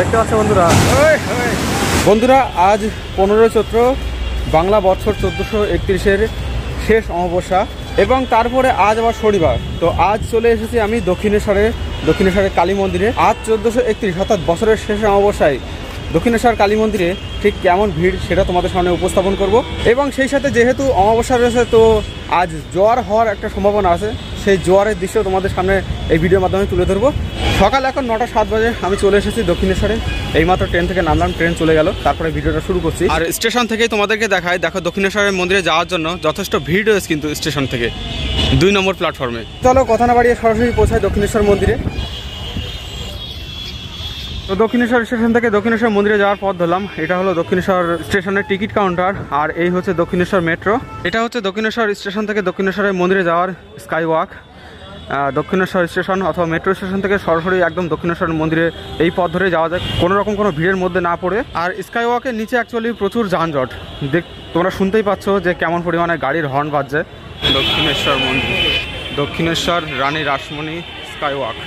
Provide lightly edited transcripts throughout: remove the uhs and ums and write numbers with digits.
দেখতে পাচ্ছ বন্ধুরা আজ 15 চৈত্র বাংলা বছর 1431-এর শেষ অমাবস্যা এবং তারপরে আজ আবার শনিবার। তো আজ চলে এসেছি আমি দক্ষিণেশ্বরের কালী মন্দিরে। আজ 1431 অর্থাৎ বছরের শেষ অমাবস্যায় দক্ষিণেশ্বর কালী মন্দিরে ঠিক কেমন ভিড় সেটা তোমাদের সামনে উপস্থাপন করব। এবং সেই সাথে যেহেতু অমাবস্যা রয়েছে, তো আজ জোয়ার হওয়ার একটা সম্ভাবনা আছে, সেই জোয়ারের দৃশ্য তোমাদের সামনে এই ভিডিওর মাধ্যমে তুলে ধরবো। সকাল এখন 9টা 7 বাজে আমি চলে এসেছি দক্ষিণেশ্বরে। এইমাত্র ট্রেন থেকে নামলাম, ট্রেন চলে গেল, তারপরে ভিডিওটা শুরু করছি। আর স্টেশন থেকেই তোমাদেরকে দেখায়, দেখো দক্ষিণেশ্বরের মন্দিরে যাওয়ার জন্য যথেষ্ট ভিড় রয়েছে কিন্তু স্টেশন থেকে 2 নম্বর প্ল্যাটফর্মে। চলো কথা না বাড়িয়ে সরাসরি পৌঁছায় দক্ষিণেশ্বর মন্দিরে। তো দক্ষিণেশ্বর স্টেশন থেকে দক্ষিণেশ্বর মন্দিরে যাওয়ার পথ ধরলাম। এটা হলো দক্ষিণেশ্বর স্টেশনের টিকিট কাউন্টার, আর এই হচ্ছে দক্ষিণেশ্বর মেট্রো। এটা হচ্ছে দক্ষিণেশ্বর স্টেশন থেকে দক্ষিণেশ্বরের মন্দিরে যাওয়ার স্কাই ওয়াক। দক্ষিণেশ্বর স্টেশন অথবা মেট্রো স্টেশন থেকে সরাসরি একদম দক্ষিণেশ্বর মন্দিরে এই পথ ধরে যাওয়া যায়, কোনো ভিড়ের মধ্যে না পড়ে। আর স্কাই ওয়াকের নিচে অ্যাকচুয়ালি প্রচুর যানজট, তোমরা শুনতেই পাচ্ছ যে কেমন পরিমাণে গাড়ির হর্ন বাজছে। দক্ষিণেশ্বর মন্দির, দক্ষিণেশ্বর রানী রাসমণি স্কাই ওয়াক।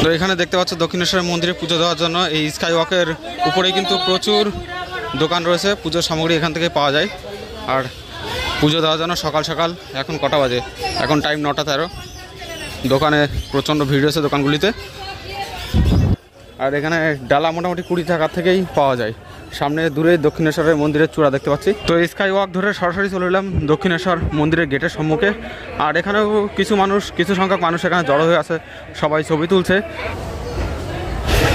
তো এখানে দেখতে পাচ্ছ দক্ষিণেশ্বর মন্দিরে পুজো দেওয়ার জন্য এই স্কাই ওয়াকের উপরেই কিন্তু প্রচুর দোকান রয়েছে, পুজোর সামগ্রী এখান থেকে পাওয়া যায়। আর পুজো দেওয়ার জন্য সকাল সকাল, এখন কটা বাজে, এখন টাইম 9টা 13, দোকানে প্রচণ্ড ভিড় রয়েছে দোকানগুলিতে। আর এখানে ডালা মোটামুটি 20 টাকা থেকেই পাওয়া যায়। সামনে দূরে দক্ষিণেশ্বরের মন্দিরের চূড়া দেখতে পাচ্ছি। তো স্কাই ওয়াক ধরে সরাসরি চলে এলাম দক্ষিণেশ্বর মন্দিরের গেটের সম্মুখে। আর এখানেও কিছু সংখ্যক মানুষ এখানে জড়ো হয়ে আছে, সবাই ছবি তুলছে।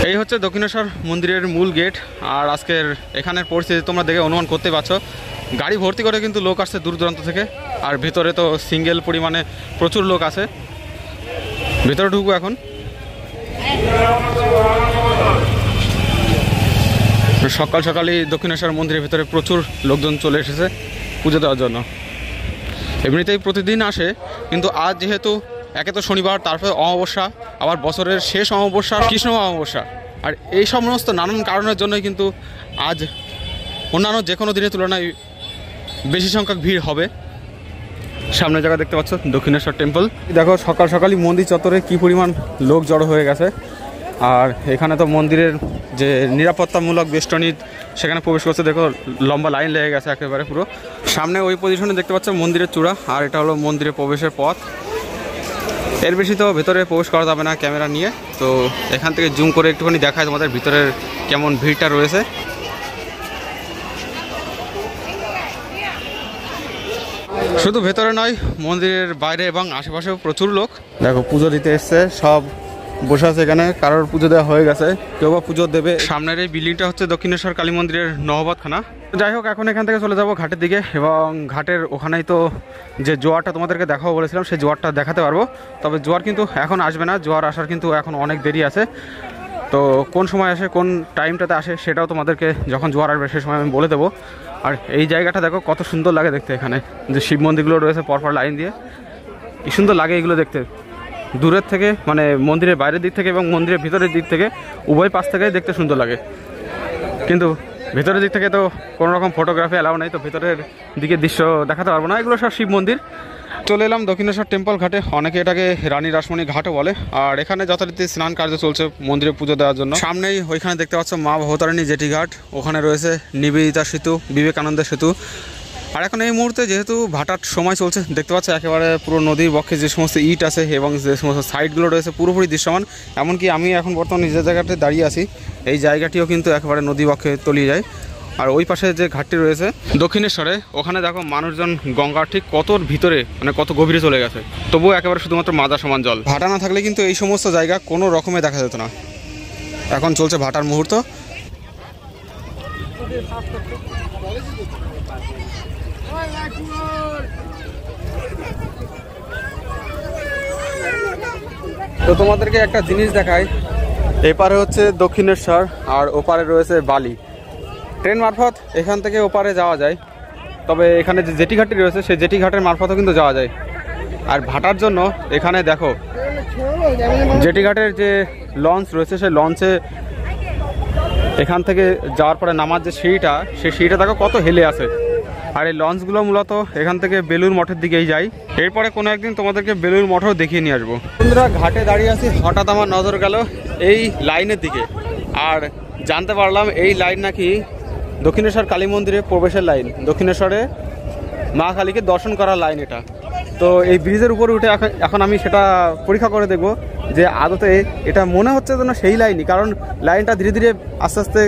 এই হচ্ছে দক্ষিণেশ্বর মন্দিরের মূল গেট। আর আজকের এখানের পরিস্থিতি তোমরা দেখে অনুমান করতে পারছো, গাড়ি ভর্তি করে কিন্তু লোক আসছে দূর দূরান্ত থেকে। আর ভেতরে তো সিঙ্গেল পরিমাণে প্রচুর লোক আছে। ভেতরে ঢুকবো এখন। সকাল সকালই দক্ষিণেশ্বর মন্দিরের ভিতরে প্রচুর লোকজন চলে এসেছে পুজো দেওয়ার জন্য। এমনিতেই প্রতিদিন আসে, কিন্তু আজ যেহেতু একে তো শনিবার, তারপরে অমাবস্যা, আবার বছরের শেষ অমাবস্যা, কৃষ্ণ অমাবস্যা, আর এই সমস্ত নানান কারণের জন্যই কিন্তু আজ অন্যান্য যে কোনো দিনের তুলনায় বেশি সংখ্যক ভিড় হবে। সামনে জায়গা দেখতে পাচ্ছ দক্ষিণেশ্বর টেম্পল। দেখো সকাল সকালই মন্দির চত্বরে কি পরিমাণ লোক জড়ো হয়ে গেছে। আর এখানে তো মন্দিরের যে নিরাপত্তামূলক বেষ্টনী, সেখানে প্রবেশ করছে, দেখো লম্বা লাইন লেগে গেছে একেবারে পুরো। সামনে ওই পজিশনে দেখতে পাচ্ছ মন্দিরের চূড়া, আর এটা হলো মন্দিরে প্রবেশের পথ। এর বেশি তো ভেতরে প্রবেশ করা যাবে না ক্যামেরা নিয়ে, তো এখান থেকে জুম করে একটুখানি দেখায় তোমাদের ভিতরের কেমন ভিড়টা রয়েছে। শুধু ভেতরে নয়, মন্দিরের বাইরে এবং আশেপাশেও প্রচুর লোক। দেখো পুজো দিতে এসছে, সব বসে আছে এখানে, কারোর পুজো দেওয়া হয়ে গেছে, কেউ বা পুজো দেবে। সামনের এই বিল্ডিংটা হচ্ছে দক্ষিণেশ্বর কালী মন্দিরের নহবতখানা। যাই হোক, এখন এখান থেকে চলে যাব ঘাটের দিকে, এবং ঘাটের ওখানেই তো যে জোয়ারটা তোমাদেরকে দেখাবো বলেছিলাম, সেই জোয়ারটা দেখাতে পারবো। তবে জোয়ার কিন্তু এখন আসবে না, জোয়ার আসার কিন্তু এখন অনেক দেরি আছে। তো কোন সময় আসে, কোন টাইমটাতে আসে, সেটাও তোমাদেরকে যখন জোয়ার আসবে সে সময় আমি বলে দেবো। আর এই জায়গাটা দেখো কত সুন্দর লাগে দেখতে, এখানে যে শিব মন্দিরগুলো রয়েছে পরপর লাইন দিয়ে, কি সুন্দর লাগে এগুলো দেখতে। দূরের থেকে, মানে মন্দিরের বাইরের দিক থেকে এবং মন্দিরের ভিতরের দিক থেকে, উভয় পাশ থেকে দেখতে সুন্দর লাগে। কিন্তু ভেতরের দিক থেকে তো কোনো রকম ফটোগ্রাফি অ্যালাউ নেই, তো ভেতরের দিকে দৃশ্য দেখাতে পারবো না। এগুলো সব শিব মন্দির। চলে এলাম দক্ষিণেশ্বর টেম্পল ঘাটে, অনেকে এটাকে রানী রাসমণি ঘাটও বলে। আর এখানে যথারীতি স্নান কার্য চলছে মন্দিরে পুজো দেওয়ার জন্য। সামনেই ওইখানে দেখতে পাচ্ছ মা ভবতারিণী জেটি ঘাট, ওখানে রয়েছে নিবেদিতা সেতু, বিবেকানন্দের সেতু। আর এখন এই মুহূর্তে যেহেতু ভাটার সময় চলছে, দেখতে পাচ্ছ একেবারে পুরো নদীর বক্ষে যে সমস্ত ইট আছে এবং যে সমস্ত সাইডগুলো রয়েছে পুরোপুরি দৃশ্যমান। এমনকি আমি এখন বর্তমানে নিজের জায়গাতে দাঁড়িয়ে আছি, এই জায়গাটিও কিন্তু একেবারে নদী বক্ষে তলিয়ে যায়। আর ওই পাশে যে ঘাটটি রয়েছে দক্ষিণেশ্বরে, ওখানে দেখো মানুষজন গঙ্গার ঠিক কত ভিতরে, মানে কত গভীরে চলে গেছে, তবুও একেবারে শুধুমাত্র মাজা সমান জল। ভাটা না থাকলে কিন্তু এই সমস্ত জায়গা কোনো রকমে দেখা যেত না। এখন চলছে ভাটার মুহূর্ত। তো তোমাদেরকে একটা জিনিস দেখাই, এপারে হচ্ছে দক্ষিণেশ্বর আর ওপারে রয়েছে বালি। ট্রেন মারফত এখান থেকে ওপারে যাওয়া যায়, তবে এখানে যে জেটি ঘাটটি রয়েছে সেই জেটি ঘাটের মারফতও কিন্তু যাওয়া যায়। আর ভাটার জন্য এখানে দেখো জেটি ঘাটের যে লঞ্চ রয়েছে, সেই লঞ্চে এখান থেকে যাওয়ার পরে নামার যে সিঁড়িটা, সেই সিঁড়িটা দেখো কত হেলে আছে। আর এই লঞ্চগুলো মূলত এখান থেকে বেলুর মঠের দিকেই যায়। এরপরে কোনো একদিন তোমাদেরকে বেলুর মঠও দেখিয়ে নিয়ে আসবো। বন্ধুরা ঘাটে দাঁড়িয়ে আছি, হঠাৎ আমার নজর গেল এই লাইনের দিকে। আর জানতে পারলাম এই লাইন নাকি দক্ষিণেশ্বর কালী মন্দিরে প্রবেশের লাইন, দক্ষিণেশ্বরে মা কালীকে দর্শন করার লাইন এটা। তো এই ব্রিজের উপরে উঠে এখন আমি সেটা পরীক্ষা করে দেখব যে আদতে এটা মনে হচ্ছে যেন সেই লাইনই, কারণ লাইনটা ধীরে ধীরে আস্তে আস্তে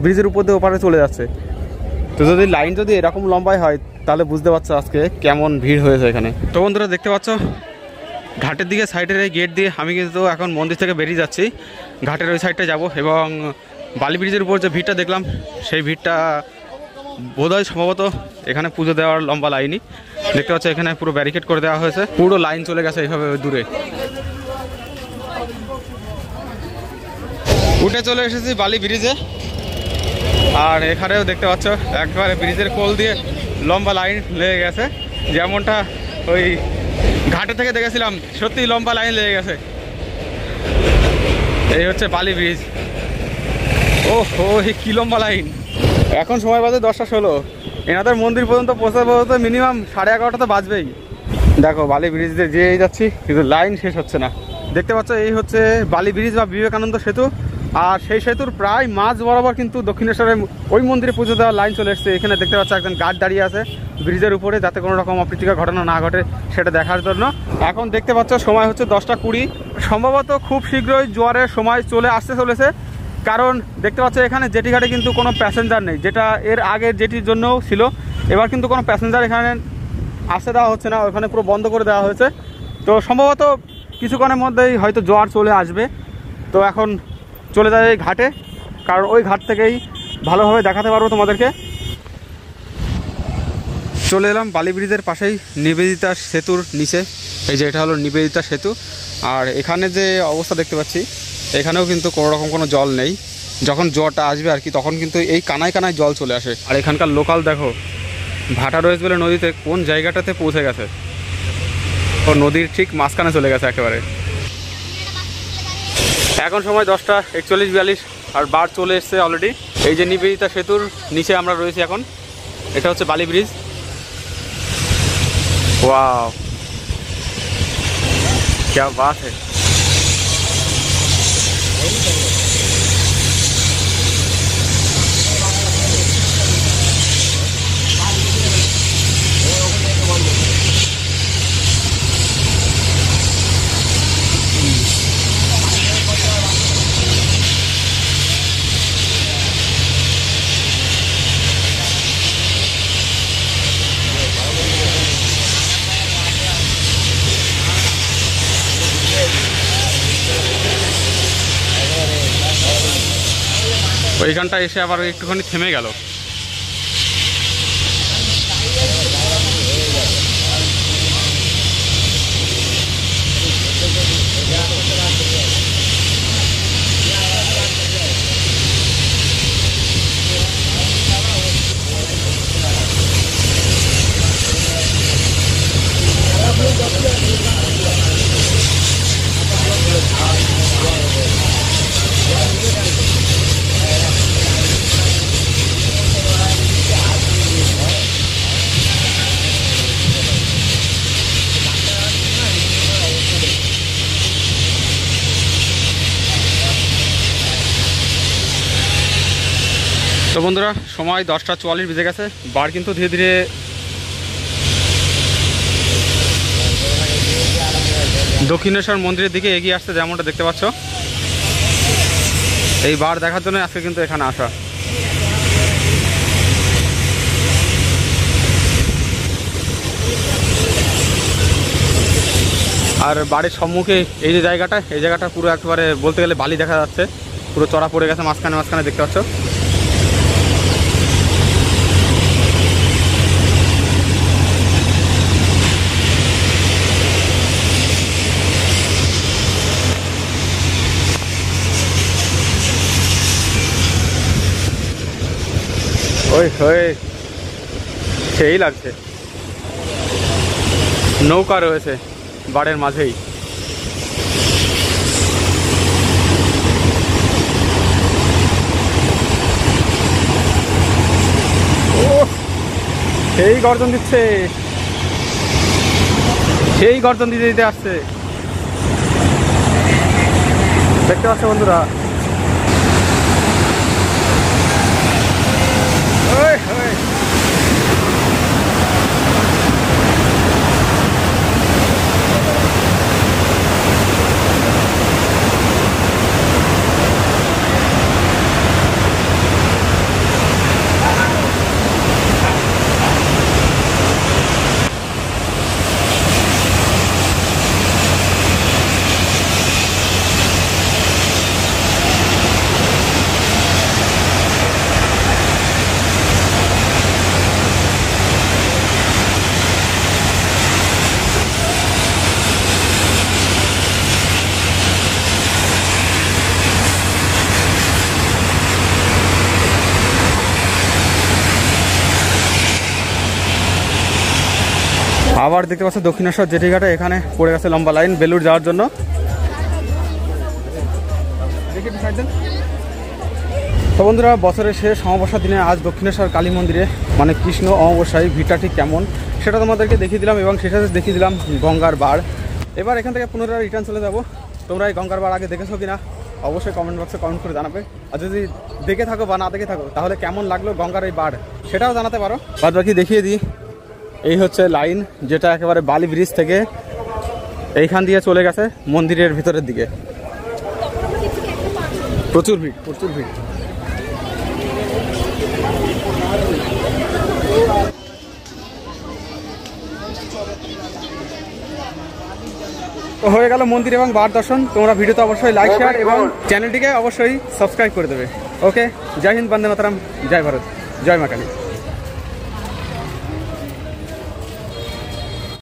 ব্রিজের উপর দিয়ে ওপারে চলে যাচ্ছে। তো যদি লাইন যদি এরকম লম্বাই হয় তাহলে বুঝতে পারছো আজকে কেমন ভিড় হয়েছে এখানে। তো বন্ধুরা দেখতে পাচ্ছ ঘাটের দিকে সাইডের এই গেট দিয়ে আমি কিন্তু এখন মন্দির থেকে বেরিয়ে যাচ্ছি, ঘাটের ওই সাইডটা যাব এবং বালি ব্রিজের উপর যে ভিড়টা দেখলাম সেই ভিড়টা বোধহয় সম্ভবত এখানে পুজো দেওয়ার লম্বা লাইনই। দেখতে পাচ্ছ এখানে পুরো ব্যারিকেড করে দেওয়া হয়েছে, পুরো লাইন চলে গেছে এইভাবে দূরে। উঠে চলে এসেছি বালি ব্রিজে, আর এখানেও দেখতে পাচ্ছ একবারে ব্রিজের কোল দিয়ে লম্বা লাইন লেগে গেছে, যেমনটা ওই ঘাটে থেকে দেখেছিলাম সত্যি লম্বা লাইন লেগে গেছে। এই হচ্ছে বালি ব্রিজ। ও হো কি লম্বা লাইন। এখন সময় বাজে 10:16, এনাদের মন্দির পর্যন্ত পৌঁছাতে মিনিমাম 11:30 তো বাজবেই। দেখো বালি ব্রিজ দিয়ে যেয়ে যাচ্ছি কিন্তু লাইন শেষ হচ্ছে না। দেখতে পাচ্ছ এই হচ্ছে বালি ব্রিজ বা বিবেকানন্দ সেতু, আর সেই সেতুর প্রায় মাঝ বরাবর কিন্তু দক্ষিণেশ্বরের ওই মন্দিরে পুজো দেওয়ার লাইন চলে এসছে। এখানে দেখতে পাচ্ছ একজন গার্ড দাঁড়িয়ে আছে ব্রিজের উপরে, যাতে কোনো রকম অপ্রীতিকর ঘটনা না ঘটে সেটা দেখার জন্য। এখন দেখতে পাচ্ছ সময় হচ্ছে 10:20, সম্ভবত খুব শীঘ্রই জোয়ারের সময় চলে আসতে চলেছে, কারণ দেখতে পাচ্ছ এখানে জেটি ঘাটে কিন্তু কোনো প্যাসেঞ্জার নেই, যেটা এর আগের জেটির জন্যও ছিল। এবার কিন্তু কোনো প্যাসেঞ্জার এখানে আসতে দেওয়া হচ্ছে না, ওখানে পুরো বন্ধ করে দেওয়া হয়েছে। তো সম্ভবত কিছুক্ষণের মধ্যেই হয়তো জোয়ার চলে আসবে। তো এখন চলে যায় এই ঘাটে, কারণ ওই ঘাট থেকেই ভালোভাবে দেখাতে পারবো তোমাদেরকে। চলে এলাম বালি ব্রিজের পাশেই নিবেদিতা সেতুর নিচে। এই যে এটা হলো নিবেদিতা সেতু, আর এখানে যে অবস্থা দেখতে পাচ্ছি এখানেও কিন্তু কোনো রকম কোনো জল নেই। যখন জলটা আসবে আর কি তখন কিন্তু এই কানায় কানায় জল চলে আসে। আর এখানকার লোকাল দেখো ভাটা রয়েছে বলে নদীতে কোন জায়গাটাতে পৌঁছে গেছে, ও নদীর ঠিক মাঝখানে চলে গেছে একেবারে। এখন সময় 10:41-42 আর বার চলে এসছে অলরেডি। এই যে নিবেদিতা সেতুর নিচে আমরা রয়েছি এখন, এটা হচ্ছে বালি ব্রিজ। ওয়াও क्या बात है। ওইখানটা এসে আবার একটুখানি থেমে গেল। তো বন্ধুরা সময় 10:44 বেজে গেছে, বার কিন্তু ধীরে ধীরে দক্ষিণেশ্বর মন্দিরের দিকে এগিয়ে আসছে, যেমনটা দেখতে পাচ্ছ। এই বার দেখার জন্য আজকে কিন্তু এখানে আসা। আর বাড়ির সম্মুখে এই যে জায়গাটা, এই জায়গাটা পুরো একেবারে বলতে গেলে বালি দেখা যাচ্ছে, পুরো চড়া পড়ে গেছে মাঝখানে মাঝখানে দেখতে পাচ্ছ। ওই হয়ে সেই লাগছে, নৌকা রয়েছে বাড়ের মাঝেই। ও সেই গর্জন দিচ্ছে, সেই গর্জন দিতে দিতে আসছে, দেখতে পাচ্ছ বন্ধুরা। আবার দেখতে পাচ্ছ দক্ষিণেশ্বর জেটিঘাটে এখানে পড়ে গেছে লম্বা লাইন বেলুড় যাওয়ার জন্য। তো বন্ধুরা, বছরের শেষ অমাবস্যার দিনে আজ দক্ষিণেশ্বর কালী মন্দিরে মানে কৃষ্ণ অমাবস্যায় ভিড়টা ঠিক কেমন সেটা তোমাদেরকে দেখিয়ে দিলাম এবং সেই সাথে দেখিয়ে দিলাম গঙ্গার বাড়। এবার এখান থেকে পুনরায় রিটার্ন চলে যাব। তোমরা এই গঙ্গার বাড় আগে দেখেছো কিনা অবশ্যই কমেন্ট বক্সে কমেন্ট করে জানাবে, আর যদি দেখে থাকো বা না দেখে থাকো তাহলে কেমন লাগলো গঙ্গার এই বাড় সেটাও জানাতে পারো। বাদ বাকি দেখিয়ে দিই, এই হচ্ছে লাইন যেটা একেবারে বালি ব্রিজ থেকে এইখান দিয়ে চলে গেছে মন্দিরের ভিতরের দিকে। প্রচুর ভিড়, প্রচুর ভিড়। তো হয়ে গেল মন্দির এবং বার দর্শন। তোমরা ভিডিওতে অবশ্যই লাইক শেয়ার এবং চ্যানেলটিকে অবশ্যই সাবস্ক্রাইব করে দেবে। ওকে, জয় হিন্দ, বন্দে মাতরম, জয় ভারত, জয় মা কালী।